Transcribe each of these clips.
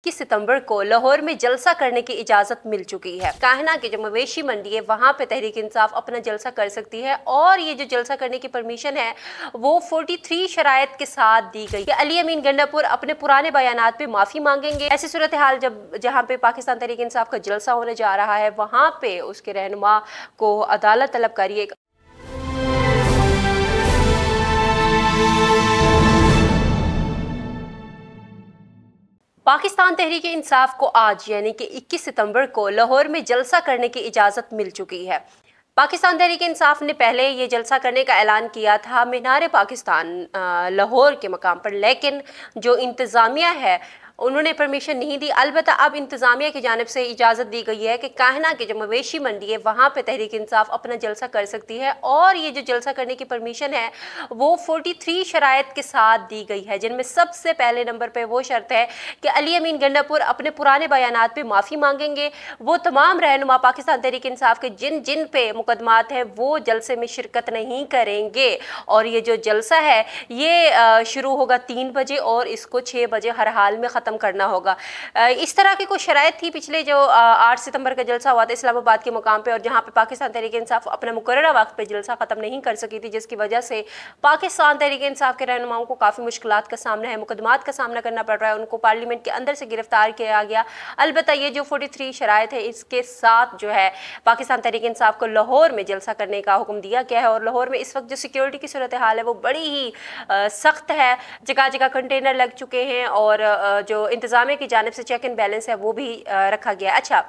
21 सितंबर को लाहौर में जलसा करने की इजाजत मिल चुकी है। काहना की जो मवेशी मंडी है वहां पे तहरीक इंसाफ अपना जलसा कर सकती है और ये जो जलसा करने की परमिशन है वो 43 शराइत के साथ दी गई है। अली अमीन गंडापुर अपने पुराने बयानात पे माफी मांगेंगे। ऐसी सूरत हाल जहां पे पाकिस्तान तहरीक इंसाफ का जलसा होने जा रहा है वहां पे उसके रहनुमा को अदालत तलब करिए। पाकिस्तान तहरीक इंसाफ को आज यानी कि 21 सितंबर को लाहौर में जलसा करने की इजाज़त मिल चुकी है। पाकिस्तान तहरीक इंसाफ ने पहले ये जलसा करने का ऐलान किया था मीनार पाकिस्तान लाहौर के मकाम पर, लेकिन जो इंतज़ामिया है उन्होंने परमिशन नहीं दी। अलबत्ता अब इंतज़ामिया की जानिब से इजाज़त दी गई है कि काहना की जो मवेशी मंडी है वहाँ पे तहरीक इंसाफ अपना जलसा कर सकती है और ये जो जलसा करने की परमिशन है वो 43 शराइत के साथ दी गई है, जिनमें सबसे पहले नंबर पे वो शर्त है कि अली अमीन गंडापुर अपने पुराने बयानात पे माफ़ी मांगेंगे। वो तमाम रहनुमा पाकिस्तान तहरीक इंसाफ के जिन जिन पे मुकदमात हैं वो जलसे में शिरकत नहीं करेंगे और ये जो जलसा है ये शुरू होगा 3 बजे और इसको 6 बजे हर हाल में ख़त्म करना होगा। इस तरह की कुछ शराइत थी पिछले जो 8 सितंबर का जलसा हुआ था इस्लामाबाद के मुकाम पे और जहां पे पाकिस्तान तहरीक इंसाफ अपना मुकर्ररा वक्त पे जलसा ख़त्म नहीं कर सकी थी, जिसकी वजह से पाकिस्तान तहरीक इंसाफ के रहनुमाओं को काफ़ी मुश्किलात का सामना है, मुकदमात का सामना करना पड़ रहा है। उनको पार्लियामेंट के अंदर से गिरफ्तार किया गया। अलबत्ता ये जो 43 शराइत है इसके साथ जो है पाकिस्तान तहरीक इंसाफ को लाहौर में जलसा करने का हुक्म दिया गया है और लाहौर में इस वक्त जो सिक्योरिटी की सूरत हाल है वो बड़ी ही सख्त है। जगह जगह कंटेनर लग चुके हैं और जो इंतजामिया की जानिब से चेक एंड बैलेंस है वो भी रखा गया। अच्छा,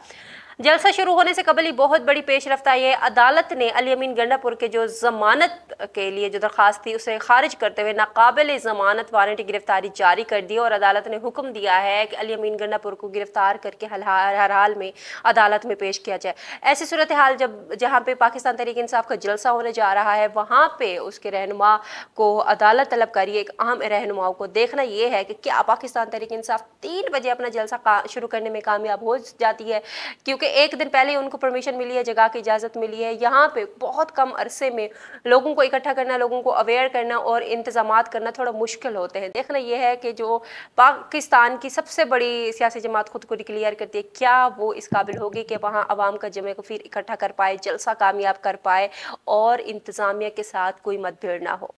जलसा शुरू होने से कबल ही बहुत बड़ी पेशरफ्त आई है। अदालत ने अली अमीन गंडापुर के जो जमानत के लिए जो दरख्वास्त थी उसे खारिज करते हुए नाकाबिल जमानत वारंटी गिरफ्तारी जारी कर दी और अदालत ने हुक्म दिया है कि अली अमीन गंडापुर को गिरफ्तार करके हर हाल में अदालत में पेश किया जाए। ऐसी सूरत हाल जहाँ पे पाकिस्तान तहरीक इंसाफ का जलसा होने जा रहा है वहाँ पे उसके रहनुमा को अदालत तलब करी। एक अहम रहनुमाओं को देखना ये है कि क्या पाकिस्तान तहरीक इंसाफ 3 बजे अपना जलसा शुरू करने में कामयाब हो जाती है, क्योंकि एक दिन पहले उनको परमिशन मिली है, जगह की इजाज़त मिली है। यहाँ पे बहुत कम अरसे में लोगों को इकट्ठा करना, लोगों को अवेयर करना और इंतजामात करना थोड़ा मुश्किल होते हैं। देखना यह है कि जो पाकिस्तान की सबसे बड़ी सियासी जमात खुद को डिक्लेयर करती है क्या वो इस काबिल होगी कि वहाँ अवाम का जमे को फिर इकट्ठा कर पाए, जलसा कामयाब कर पाए और इंतजामिया के साथ कोई मतभेड़ ना हो।